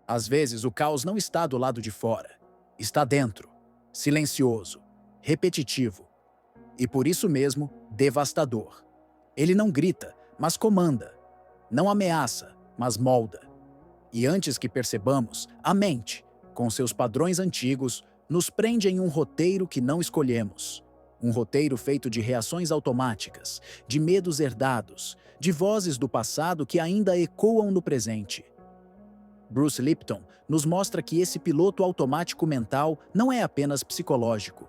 Às vezes, o caos não está do lado de fora. Está dentro, silencioso, repetitivo e, por isso mesmo, devastador. Ele não grita, mas comanda. Não ameaça, mas molda. E antes que percebamos, a mente, com seus padrões antigos, nos prende em um roteiro que não escolhemos. Um roteiro feito de reações automáticas, de medos herdados, de vozes do passado que ainda ecoam no presente. Bruce Lipton nos mostra que esse piloto automático mental não é apenas psicológico.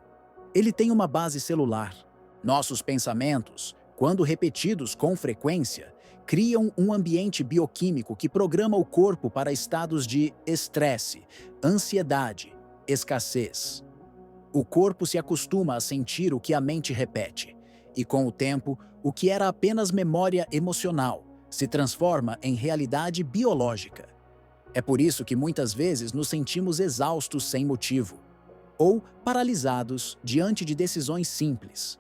Ele tem uma base celular. Nossos pensamentos, quando repetidos com frequência, criam um ambiente bioquímico que programa o corpo para estados de estresse, ansiedade, escassez. O corpo se acostuma a sentir o que a mente repete, e com o tempo, o que era apenas memória emocional se transforma em realidade biológica. É por isso que muitas vezes nos sentimos exaustos sem motivo, ou paralisados diante de decisões simples,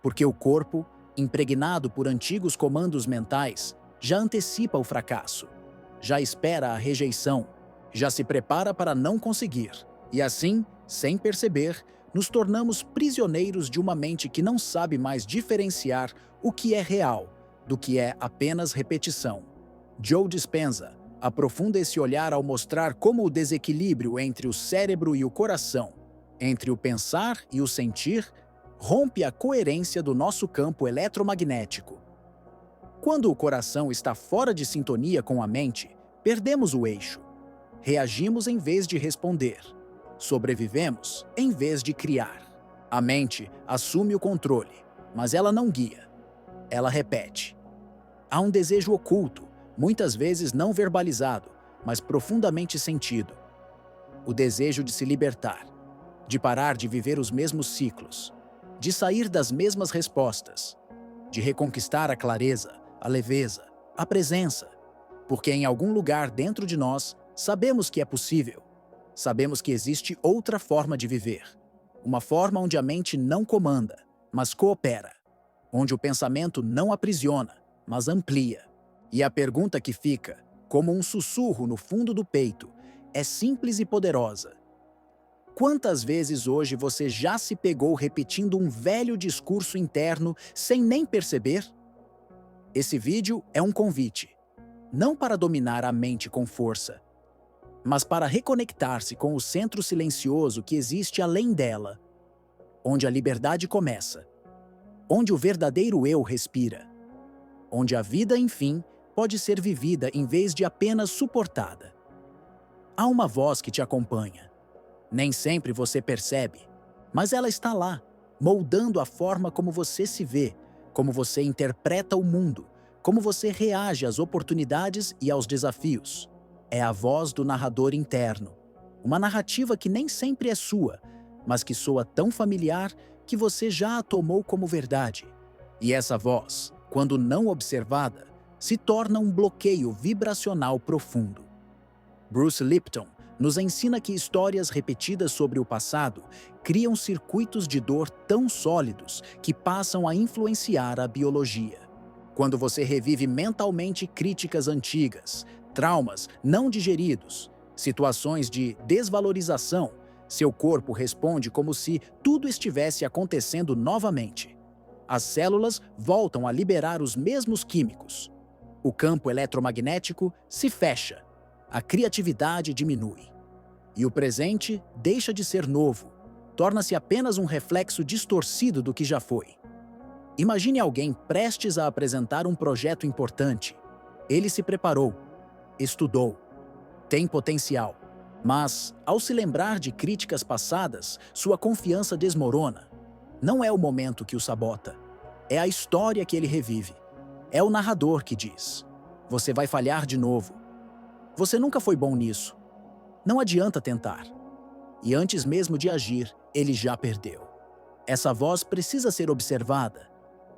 porque o corpo, impregnado por antigos comandos mentais, já antecipa o fracasso, já espera a rejeição, já se prepara para não conseguir, e assim, sem perceber, nos tornamos prisioneiros de uma mente que não sabe mais diferenciar o que é real do que é apenas repetição. Joe Dispenza aprofunda esse olhar ao mostrar como o desequilíbrio entre o cérebro e o coração, entre o pensar e o sentir, rompe a coerência do nosso campo eletromagnético. Quando o coração está fora de sintonia com a mente, perdemos o eixo. Reagimos em vez de responder. Sobrevivemos em vez de criar. A mente assume o controle, mas ela não guia. Ela repete. Há um desejo oculto, muitas vezes não verbalizado, mas profundamente sentido. O desejo de se libertar, de parar de viver os mesmos ciclos, de sair das mesmas respostas, de reconquistar a clareza, a leveza, a presença, porque em algum lugar dentro de nós sabemos que é possível. Sabemos que existe outra forma de viver, uma forma onde a mente não comanda, mas coopera, onde o pensamento não aprisiona, mas amplia. E a pergunta que fica, como um sussurro no fundo do peito, é simples e poderosa. Quantas vezes hoje você já se pegou repetindo um velho discurso interno sem nem perceber? Esse vídeo é um convite, não para dominar a mente com força, mas para reconectar-se com o centro silencioso que existe além dela, onde a liberdade começa, onde o verdadeiro eu respira, onde a vida, enfim, pode ser vivida em vez de apenas suportada. Há uma voz que te acompanha. Nem sempre você percebe, mas ela está lá, moldando a forma como você se vê, como você interpreta o mundo, como você reage às oportunidades e aos desafios. É a voz do narrador interno, uma narrativa que nem sempre é sua, mas que soa tão familiar que você já a tomou como verdade. E essa voz, quando não observada, se torna um bloqueio vibracional profundo. Bruce Lipton nos ensina que histórias repetidas sobre o passado criam circuitos de dor tão sólidos que passam a influenciar a biologia. Quando você revive mentalmente críticas antigas, traumas não digeridos, situações de desvalorização, seu corpo responde como se tudo estivesse acontecendo novamente. As células voltam a liberar os mesmos químicos. O campo eletromagnético se fecha. A criatividade diminui. E o presente deixa de ser novo, torna-se apenas um reflexo distorcido do que já foi. Imagine alguém prestes a apresentar um projeto importante. Ele se preparou, estudou, tem potencial, mas, ao se lembrar de críticas passadas, sua confiança desmorona. Não é o momento que o sabota, é a história que ele revive. É o narrador que diz: você vai falhar de novo. Você nunca foi bom nisso. Não adianta tentar. E antes mesmo de agir, ele já perdeu. Essa voz precisa ser observada,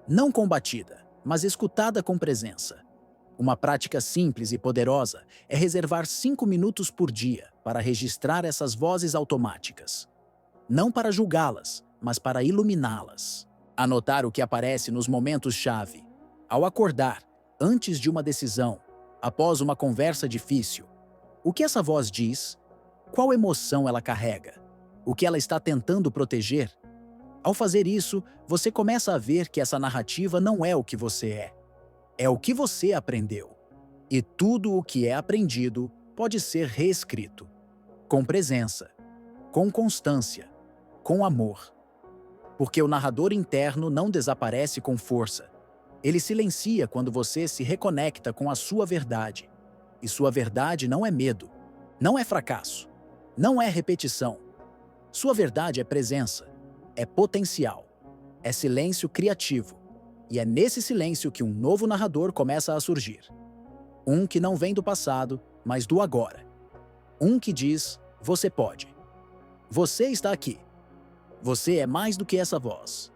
não combatida, mas escutada com presença. Uma prática simples e poderosa é reservar 5 minutos por dia para registrar essas vozes automáticas. Não para julgá-las, mas para iluminá-las. Anotar o que aparece nos momentos-chave. Ao acordar, antes de uma decisão, após uma conversa difícil. O que essa voz diz? Qual emoção ela carrega? O que ela está tentando proteger? Ao fazer isso, você começa a ver que essa narrativa não é o que você é. É o que você aprendeu. E tudo o que é aprendido pode ser reescrito. Com presença, com constância, com amor. Porque o narrador interno não desaparece com força. Ele silencia quando você se reconecta com a sua verdade. E sua verdade não é medo, não é fracasso, não é repetição. Sua verdade é presença, é potencial, é silêncio criativo. E é nesse silêncio que um novo narrador começa a surgir. Um que não vem do passado, mas do agora. Um que diz, você pode. Você está aqui. Você é mais do que essa voz.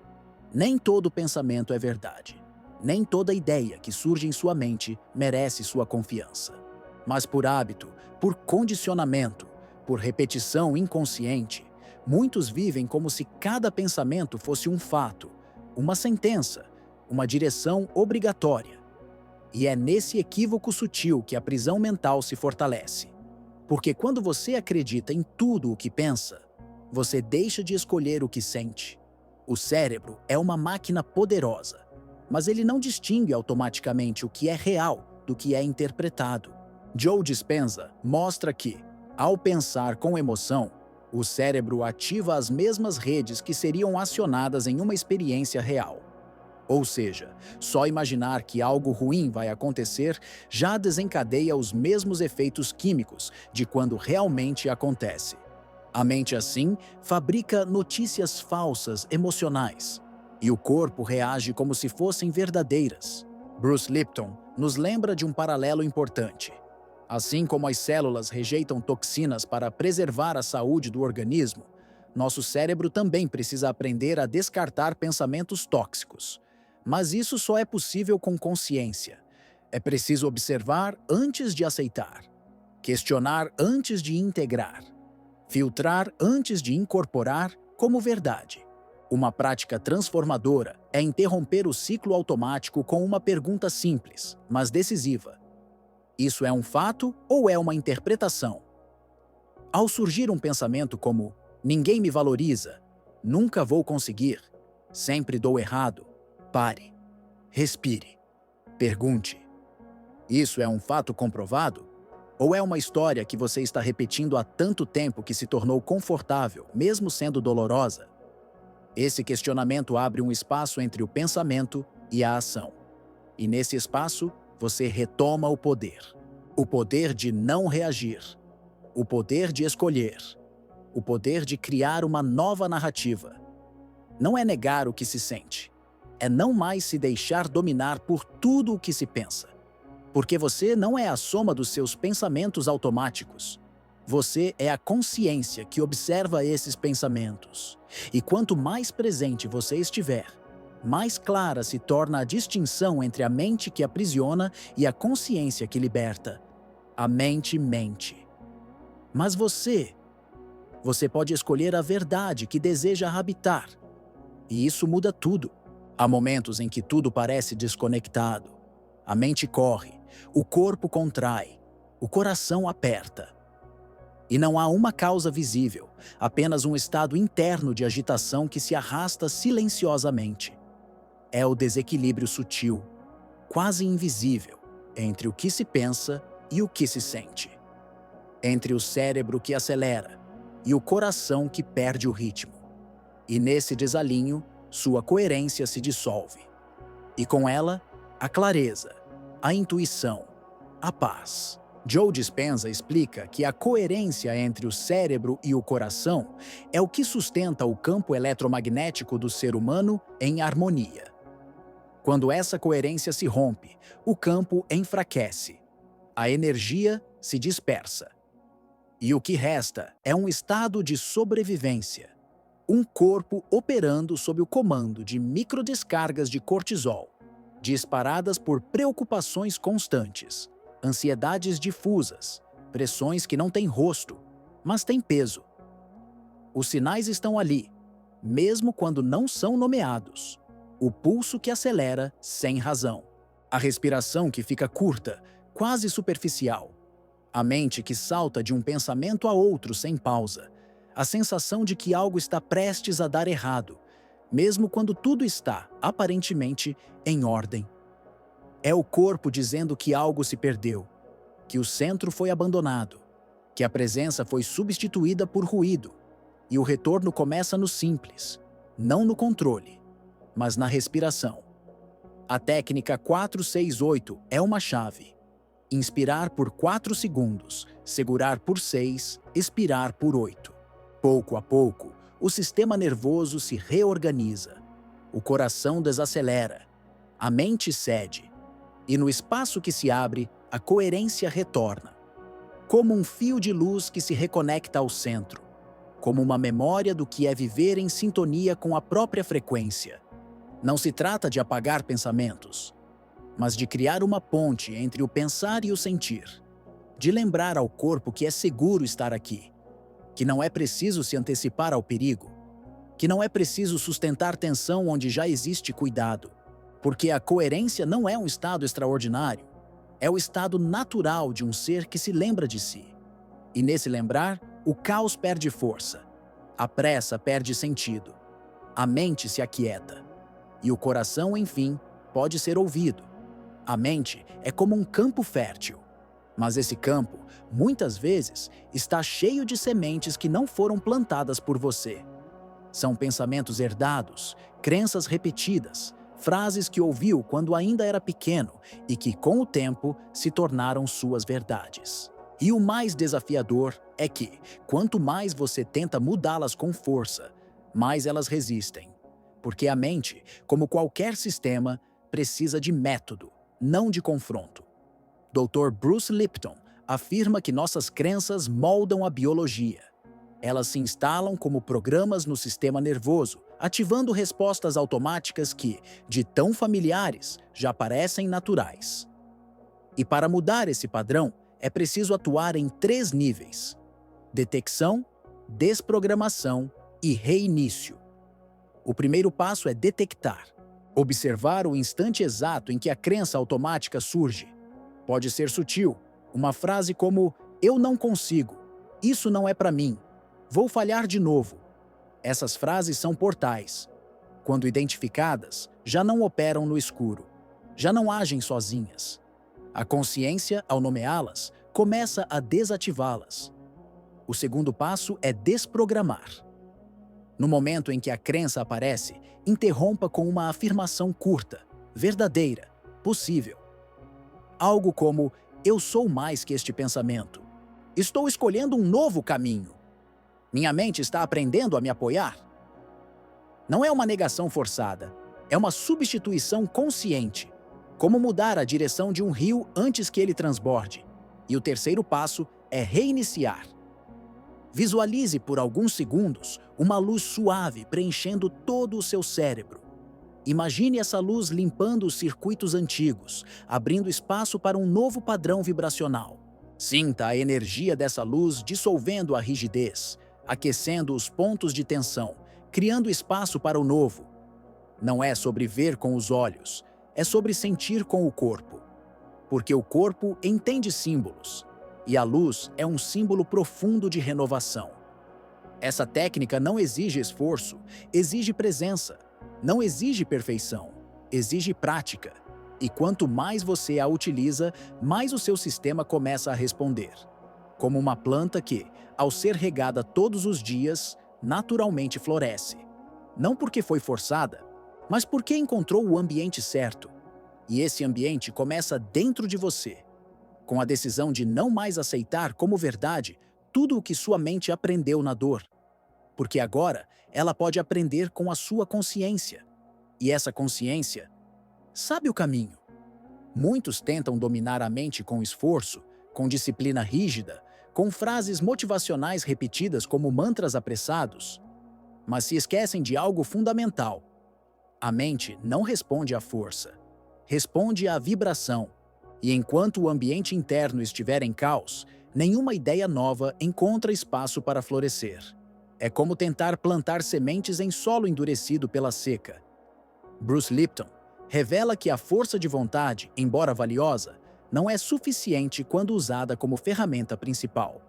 Nem todo pensamento é verdade. Nem toda ideia que surge em sua mente merece sua confiança. Mas por hábito, por condicionamento, por repetição inconsciente, muitos vivem como se cada pensamento fosse um fato, uma sentença, uma direção obrigatória. E é nesse equívoco sutil que a prisão mental se fortalece. Porque quando você acredita em tudo o que pensa, você deixa de escolher o que sente. O cérebro é uma máquina poderosa, mas ele não distingue automaticamente o que é real do que é interpretado. Joe Dispenza mostra que, ao pensar com emoção, o cérebro ativa as mesmas redes que seriam acionadas em uma experiência real. Ou seja, só imaginar que algo ruim vai acontecer já desencadeia os mesmos efeitos químicos de quando realmente acontece. A mente, assim, fabrica notícias falsas emocionais, e o corpo reage como se fossem verdadeiras. Bruce Lipton nos lembra de um paralelo importante. Assim como as células rejeitam toxinas para preservar a saúde do organismo, nosso cérebro também precisa aprender a descartar pensamentos tóxicos. Mas isso só é possível com consciência. É preciso observar antes de aceitar, questionar antes de integrar, filtrar antes de incorporar como verdade. Uma prática transformadora é interromper o ciclo automático com uma pergunta simples, mas decisiva. Isso é um fato ou é uma interpretação? Ao surgir um pensamento como ninguém me valoriza, nunca vou conseguir, sempre dou errado, pare, respire, pergunte. Isso é um fato comprovado? Ou é uma história que você está repetindo há tanto tempo que se tornou confortável, mesmo sendo dolorosa? Esse questionamento abre um espaço entre o pensamento e a ação. E nesse espaço, você retoma o poder. O poder de não reagir. O poder de escolher. O poder de criar uma nova narrativa. Não é negar o que se sente. É não mais se deixar dominar por tudo o que se pensa. Porque você não é a soma dos seus pensamentos automáticos. Você é a consciência que observa esses pensamentos. E quanto mais presente você estiver, mais clara se torna a distinção entre a mente que aprisiona e a consciência que liberta. A mente mente. Mas você pode escolher a verdade que deseja habitar. E isso muda tudo. Há momentos em que tudo parece desconectado. A mente corre, o corpo contrai, o coração aperta. E não há uma causa visível, apenas um estado interno de agitação que se arrasta silenciosamente. É o desequilíbrio sutil, quase invisível, entre o que se pensa e o que se sente. Entre o cérebro que acelera e o coração que perde o ritmo. E nesse desalinho, sua coerência se dissolve. E com ela, a clareza, a intuição, a paz. Joe Dispenza explica que a coerência entre o cérebro e o coração é o que sustenta o campo eletromagnético do ser humano em harmonia. Quando essa coerência se rompe, o campo enfraquece. A energia se dispersa. E o que resta é um estado de sobrevivência. Um corpo operando sob o comando de microdescargas de cortisol, disparadas por preocupações constantes, ansiedades difusas, pressões que não têm rosto, mas têm peso. Os sinais estão ali, mesmo quando não são nomeados. O pulso que acelera sem razão. A respiração que fica curta, quase superficial. A mente que salta de um pensamento a outro sem pausa. A sensação de que algo está prestes a dar errado, mesmo quando tudo está, aparentemente, em ordem. É o corpo dizendo que algo se perdeu, que o centro foi abandonado, que a presença foi substituída por ruído, e o retorno começa no simples, não no controle, mas na respiração. A técnica 4-6-8 é uma chave. Inspirar por 4 segundos, segurar por 6, expirar por 8. Pouco a pouco, o sistema nervoso se reorganiza, o coração desacelera, a mente cede, e no espaço que se abre, a coerência retorna. Como um fio de luz que se reconecta ao centro, como uma memória do que é viver em sintonia com a própria frequência. Não se trata de apagar pensamentos, mas de criar uma ponte entre o pensar e o sentir, de lembrar ao corpo que é seguro estar aqui, que não é preciso se antecipar ao perigo, que não é preciso sustentar tensão onde já existe cuidado, porque a coerência não é um estado extraordinário, é o estado natural de um ser que se lembra de si. E nesse lembrar, o caos perde força, a pressa perde sentido, a mente se aquieta, e o coração, enfim, pode ser ouvido. A mente é como um campo fértil, mas esse campo, muitas vezes, está cheio de sementes que não foram plantadas por você. São pensamentos herdados, crenças repetidas, frases que ouviu quando ainda era pequeno e que, com o tempo, se tornaram suas verdades. E o mais desafiador é que, quanto mais você tenta mudá-las com força, mais elas resistem. Porque a mente, como qualquer sistema, precisa de método, não de confronto. Dr. Bruce Lipton afirma que nossas crenças moldam a biologia. Elas se instalam como programas no sistema nervoso, ativando respostas automáticas que, de tão familiares, já parecem naturais. E para mudar esse padrão, é preciso atuar em 3 níveis: detecção, desprogramação e reinício. O primeiro passo é detectar. Observar o instante exato em que a crença automática surge. Pode ser sutil, uma frase como "eu não consigo", "isso não é para mim", "vou falhar de novo". Essas frases são portais. Quando identificadas, já não operam no escuro, já não agem sozinhas. A consciência, ao nomeá-las, começa a desativá-las. O segundo passo é desprogramar. No momento em que a crença aparece, interrompa com uma afirmação curta, verdadeira, possível. Algo como: "eu sou mais que este pensamento. Estou escolhendo um novo caminho. Minha mente está aprendendo a me apoiar". Não é uma negação forçada, é uma substituição consciente. Como mudar a direção de um rio antes que ele transborde. E o terceiro passo é reiniciar. Visualize por alguns segundos uma luz suave preenchendo todo o seu cérebro. Imagine essa luz limpando os circuitos antigos, abrindo espaço para um novo padrão vibracional. Sinta a energia dessa luz dissolvendo a rigidez, aquecendo os pontos de tensão, criando espaço para o novo. Não é sobre ver com os olhos, é sobre sentir com o corpo. Porque o corpo entende símbolos, e a luz é um símbolo profundo de renovação. Essa técnica não exige esforço, exige presença. Não exige perfeição, exige prática. E quanto mais você a utiliza, mais o seu sistema começa a responder. Como uma planta que, ao ser regada todos os dias, naturalmente floresce. Não porque foi forçada, mas porque encontrou o ambiente certo. E esse ambiente começa dentro de você, com a decisão de não mais aceitar como verdade tudo o que sua mente aprendeu na dor. Porque agora ela pode aprender com a sua consciência. E essa consciência sabe o caminho. Muitos tentam dominar a mente com esforço, com disciplina rígida, com frases motivacionais repetidas como mantras apressados, mas se esquecem de algo fundamental. A mente não responde à força, responde à vibração. E enquanto o ambiente interno estiver em caos, nenhuma ideia nova encontra espaço para florescer. É como tentar plantar sementes em solo endurecido pela seca. Bruce Lipton revela que a força de vontade, embora valiosa, não é suficiente quando usada como ferramenta principal,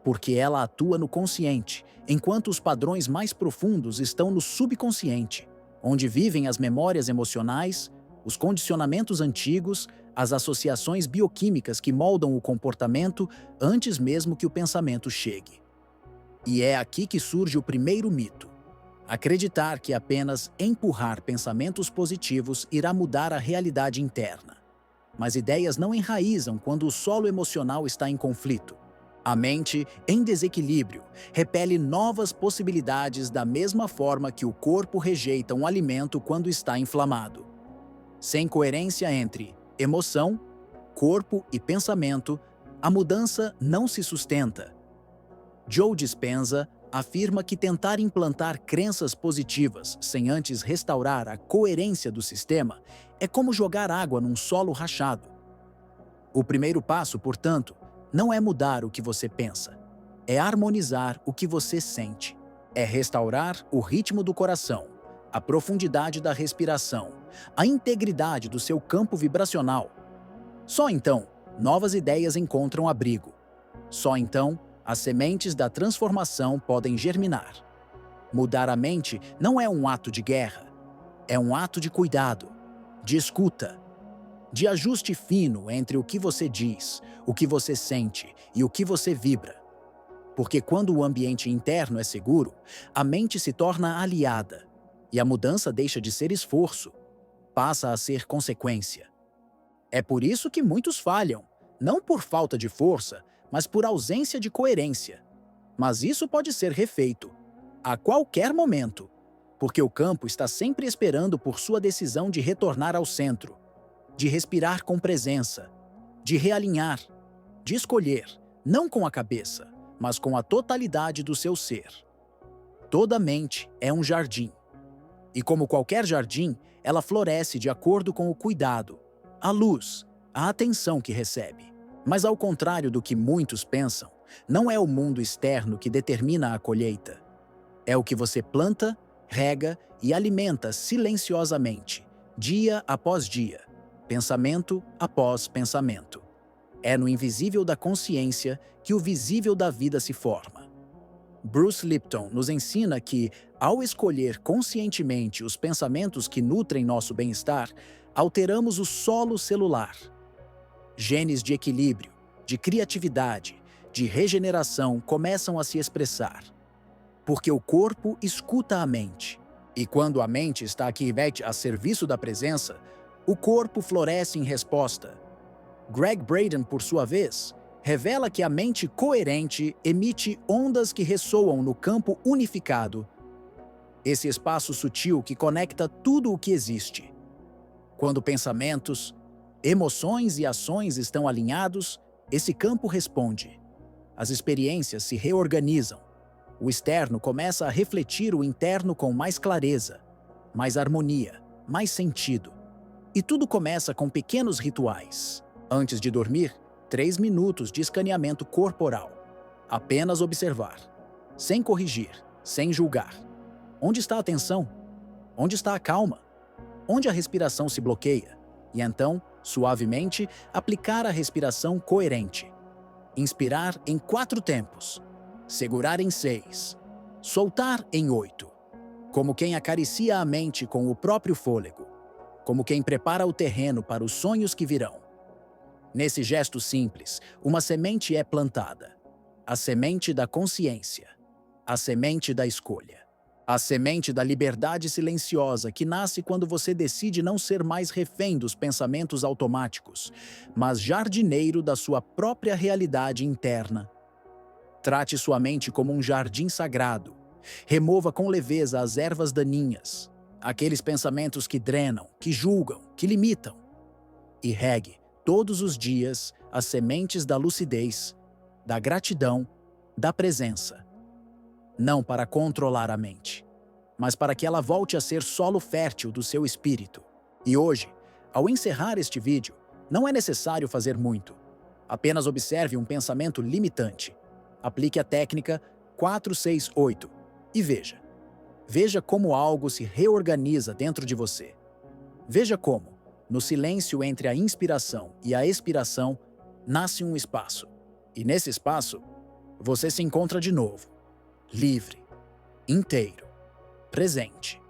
porque ela atua no consciente, enquanto os padrões mais profundos estão no subconsciente, onde vivem as memórias emocionais, os condicionamentos antigos, as associações bioquímicas que moldam o comportamento antes mesmo que o pensamento chegue. E é aqui que surge o primeiro mito: acreditar que apenas empurrar pensamentos positivos irá mudar a realidade interna. Mas ideias não enraizam quando o solo emocional está em conflito. A mente, em desequilíbrio, repele novas possibilidades da mesma forma que o corpo rejeita um alimento quando está inflamado. Sem coerência entre emoção, corpo e pensamento, a mudança não se sustenta. Joe Dispenza afirma que tentar implantar crenças positivas sem antes restaurar a coerência do sistema é como jogar água num solo rachado. O primeiro passo, portanto, não é mudar o que você pensa, é harmonizar o que você sente, é restaurar o ritmo do coração, a profundidade da respiração, a integridade do seu campo vibracional. Só então, novas ideias encontram abrigo. Só então, as sementes da transformação podem germinar. Mudar a mente não é um ato de guerra, é um ato de cuidado, de escuta, de ajuste fino entre o que você diz, o que você sente e o que você vibra. Porque quando o ambiente interno é seguro, a mente se torna aliada e a mudança deixa de ser esforço, passa a ser consequência. É por isso que muitos falham, não por falta de força, mas por ausência de coerência. Mas isso pode ser refeito, a qualquer momento, porque o campo está sempre esperando por sua decisão de retornar ao centro, de respirar com presença, de realinhar, de escolher, não com a cabeça, mas com a totalidade do seu ser. Toda mente é um jardim. E como qualquer jardim, ela floresce de acordo com o cuidado, a luz, a atenção que recebe. Mas ao contrário do que muitos pensam, não é o mundo externo que determina a colheita. É o que você planta, rega e alimenta silenciosamente, dia após dia, pensamento após pensamento. É no invisível da consciência que o visível da vida se forma. Bruce Lipton nos ensina que, ao escolher conscientemente os pensamentos que nutrem nosso bem-estar, alteramos o solo celular. Genes de equilíbrio, de criatividade, de regeneração começam a se expressar. Porque o corpo escuta a mente. E quando a mente está aqui a serviço da presença, o corpo floresce em resposta. Greg Braden, por sua vez, revela que a mente coerente emite ondas que ressoam no campo unificado, esse espaço sutil que conecta tudo o que existe. Quando pensamentos, emoções e ações estão alinhados, esse campo responde. As experiências se reorganizam. O externo começa a refletir o interno com mais clareza, mais harmonia, mais sentido. E tudo começa com pequenos rituais. Antes de dormir, 3 minutos de escaneamento corporal. Apenas observar, sem corrigir, sem julgar. Onde está a atenção? Onde está a calma? Onde a respiração se bloqueia? E então, suavemente, aplicar a respiração coerente. Inspirar em 4 tempos. Segurar em 6. Soltar em 8. Como quem acaricia a mente com o próprio fôlego. Como quem prepara o terreno para os sonhos que virão. Nesse gesto simples, uma semente é plantada. A semente da consciência. A semente da escolha. A semente da liberdade silenciosa que nasce quando você decide não ser mais refém dos pensamentos automáticos, mas jardineiro da sua própria realidade interna. Trate sua mente como um jardim sagrado. Remova com leveza as ervas daninhas, aqueles pensamentos que drenam, que julgam, que limitam. E regue todos os dias as sementes da lucidez, da gratidão, da presença. Não para controlar a mente, mas para que ela volte a ser solo fértil do seu espírito. E hoje, ao encerrar este vídeo, não é necessário fazer muito. Apenas observe um pensamento limitante. Aplique a técnica 468 e veja. Veja como algo se reorganiza dentro de você. Veja como, no silêncio entre a inspiração e a expiração, nasce um espaço. E nesse espaço, você se encontra de novo, livre, inteiro, presente.